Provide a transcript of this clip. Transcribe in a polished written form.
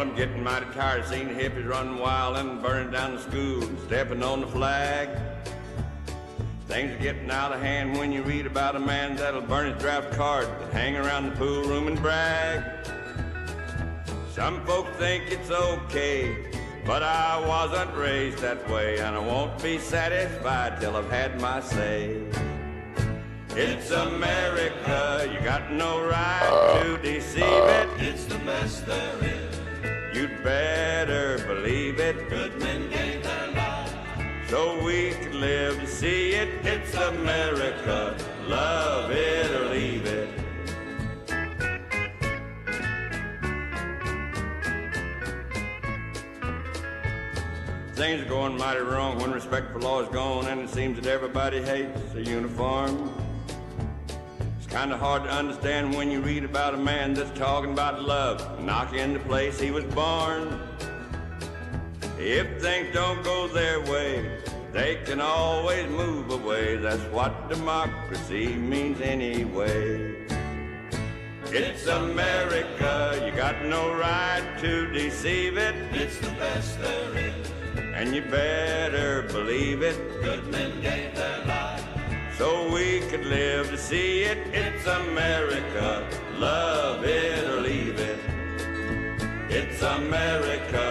Well, I'm getting mighty tired of seeing hippies running wild and burning down the school and stepping on the flag. Things are getting out of hand when you read about a man that'll burn his draft card and hang around the pool room and brag. Some folks think it's okay, but I wasn't raised that way, and I won't be satisfied till I've had my say. It's America, you got no right to deceive it. It's the best there is. You'd better believe it. Good men gave their lives so we could live to see it. It's America, love it or leave it. Things are going mighty wrong when respect for law is gone, and it seems that everybody hates a uniform. It's kind of hard to understand when you read about a man that's talking about love, knocking the place he was born. If things don't go their way, they can always move away. That's what democracy means anyway. It's America, you got no right to deceive it. It's the best there is. And you better believe it. Good men gave their lives so we could live to see it. It's America, love it or leave it. It's America,